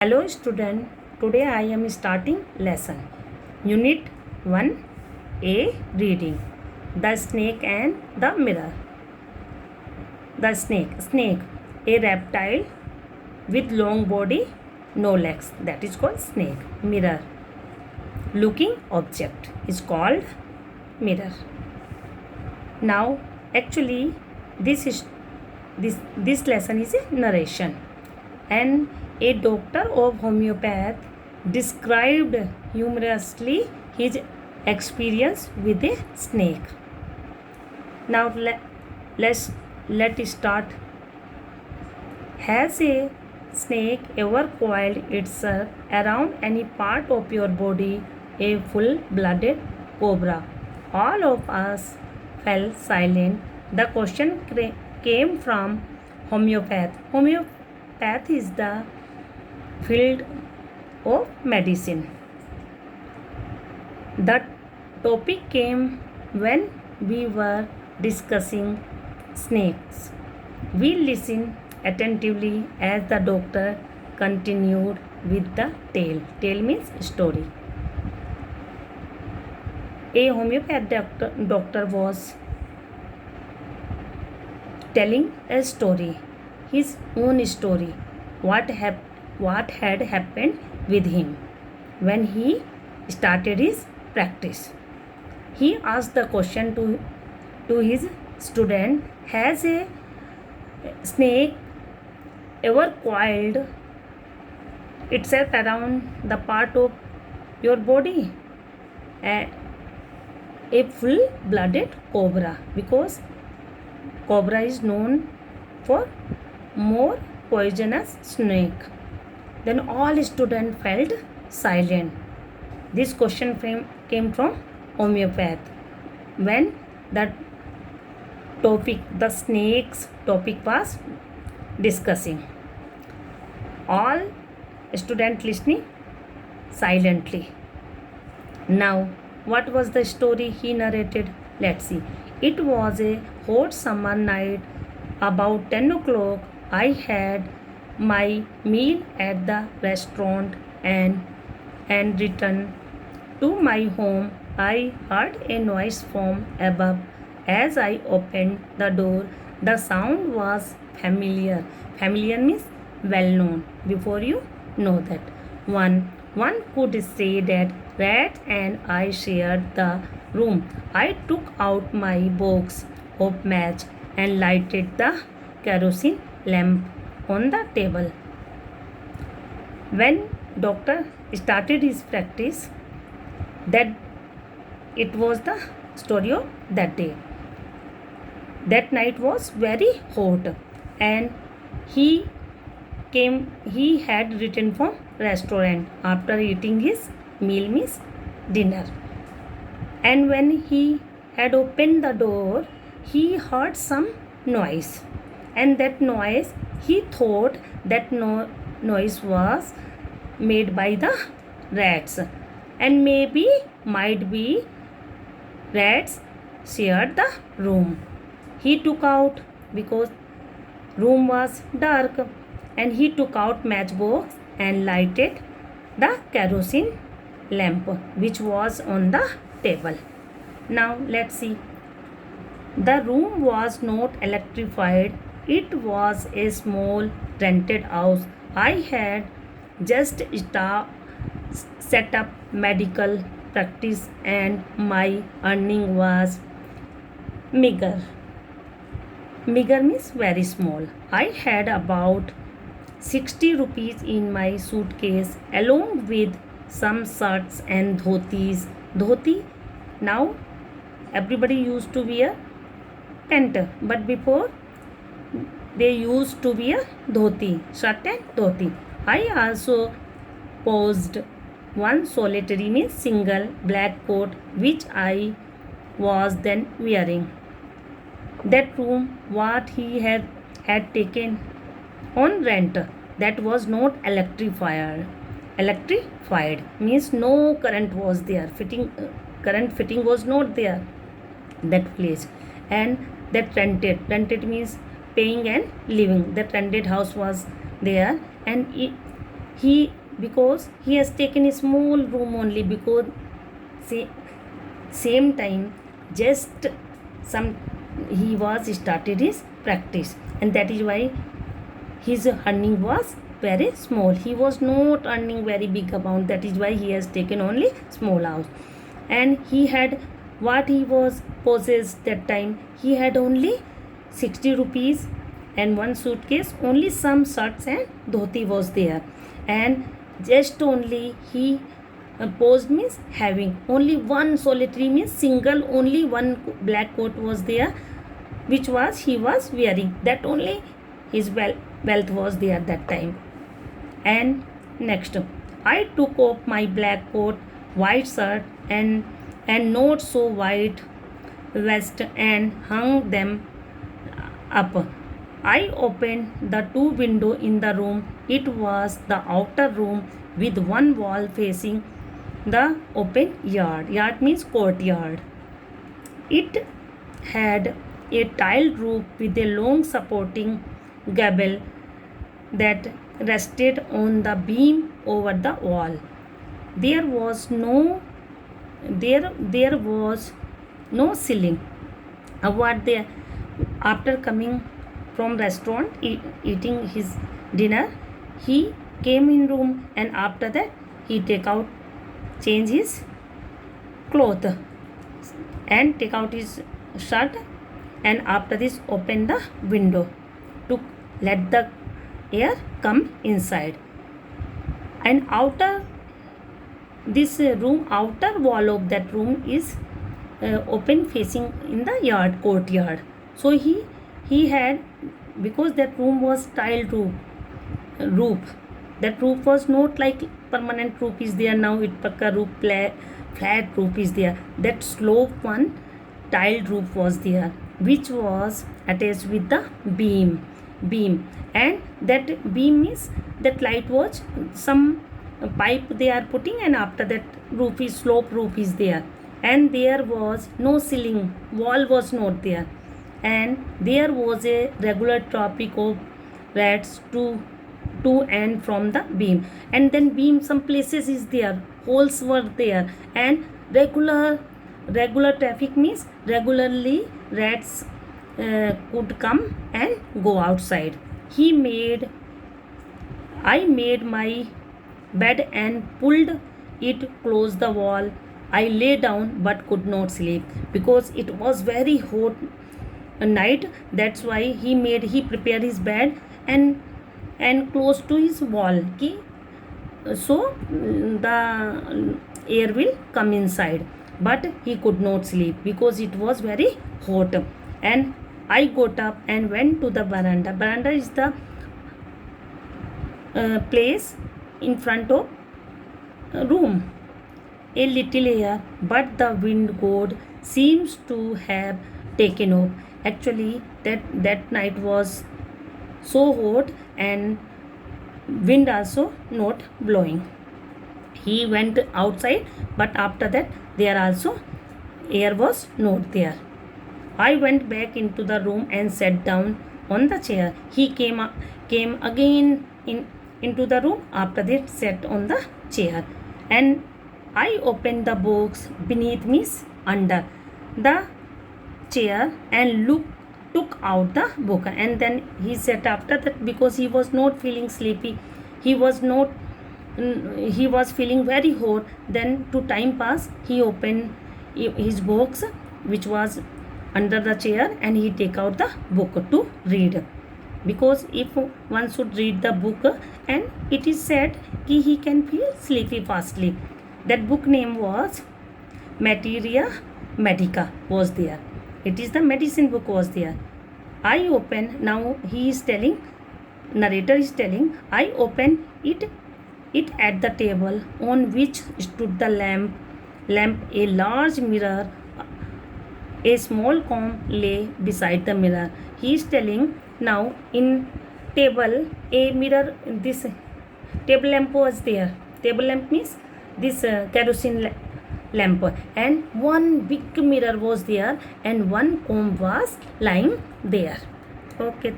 Hello student, today I am starting lesson. Unit 1A reading. The snake and the mirror. The snake, a reptile with long body, no legs, that is called snake. Mirror, looking object is called mirror. Now actually this lesson is a narration, and a doctor of homeopath described humorously his experience with a snake. Now let's start. Has a snake ever coiled itself around any part of your body? A full-blooded cobra. All of us fell silent. The question came from homeopath. Homeopath is the field of medicine. The topic came when we were discussing snakes. We listened attentively as the doctor continued with the tale. Tale means story. A homeopath doctor was telling a story, his own story, what had happened with him when he started his practice. He asked the question to his student, has a snake ever coiled itself around the part of your body? A full-blooded cobra, because cobra is known for more poisonous snake. Then all students felt silent. This question came from homeopath when the snake's topic was discussing. All students listening silently. Now, what was the story he narrated? Let's see. It was a hot summer night. About 10 o'clock, I had my meal at the restaurant and returned to my home. I heard a noise from above. As I opened the door, the sound was familiar. Familiar means well known. Before you know that, one could say that Rat and I shared the room. I took out my box of match and lighted the kerosene lamp on the table. When doctor started his practice, that it was the story of that day. That night was very hot, and he had returned from restaurant after eating his meal, means dinner. And when he had opened the door, he heard some noise, and that noise, he thought that noise was made by the rats, and might be rats shared the room. He took out, because room was dark, and he took out matchbox and lighted the kerosene lamp which was on the table. Now let's see. The room was not electrified. It was a small rented house. I had just set up medical practice, and my earning was meager. Meager means very small. I had about 60 rupees in my suitcase, along with some shirts and dhotis. Dhoti, now everybody used to wear pant, but before they used to wear dhoti, shirt and dhoti. I also posed one solitary, means single, black coat which I was then wearing. That room what he had taken on rent, that was not electrified means no current was there, current fitting was not there that place. And that rented means paying and living. That rented house was there, and because he has taken a small room only, because same time just some he was started his practice, and that is why his earning was very small. He was not earning very big amount, that is why he has taken only small house. And he had what he was possessed that time, he had only 60 rupees and one suitcase, only some shirts and dhoti was there, and just only he posed means having only one solitary means single, only one black coat was there, which was he was wearing, that only his wealth was there that time. And next, I took off my black coat, white shirt and not so white vest and hung them up. I opened the two windows in the room. It was the outer room with one wall facing the open yard. Yard means courtyard. It had a tiled roof with a long supporting gable that rested on the beam over the wall. There was no ceiling. What there, after coming from restaurant eating his dinner, he came in room, and after that he change his cloth and take out his shirt, and after this open the window to let the air come inside. And outer wall of that room is open facing in the courtyard. So he had, because that room was tiled roof, that roof was not like permanent roof is there now, it pakka roof, flat roof is there, that slope one tiled roof was there, which was attached with the beam, and that beam is that light was some pipe they are putting, and after that roof is slope roof is there, and there was no ceiling, wall was not there, and there was a regular traffic of rats to and from the beam, and then beam some places is there, holes were there, and regular traffic means regularly rats could come and go outside. I made my bed and pulled it close the wall. I lay down but could not sleep, because it was very hot night. That's why he prepared his bed and close to his wall, so the air will come inside. But he could not sleep because it was very hot. And I got up and went to the veranda. Veranda is the place in front of room. A little air, but the wind god seems to have taken off. Actually, that night was so hot and wind also not blowing. He went outside, but after that there also air was not there. I went back into the room and sat down on the chair. He came again into the room. After that, sat on the chair, and I opened the box beneath me under the chair and took out the book, and then he sat after that, because he was not feeling sleepy. He was feeling very hot. Then to time pass, he opened his box which was under the chair, and he take out the book to read, because if one should read the book, and it is said कि he can feel sleepy fastly. That book name was Materia Medica was there. It is the medicine book was there. I open, now he is telling, narrator is telling, I open it at the table on which stood the lamp, a large mirror, a small comb lay beside the mirror. He is telling, now in table a mirror, this table lamp was there. Table lamp means this kerosene lamp, and one big mirror was there, and one comb was lying there. Okay, thank you.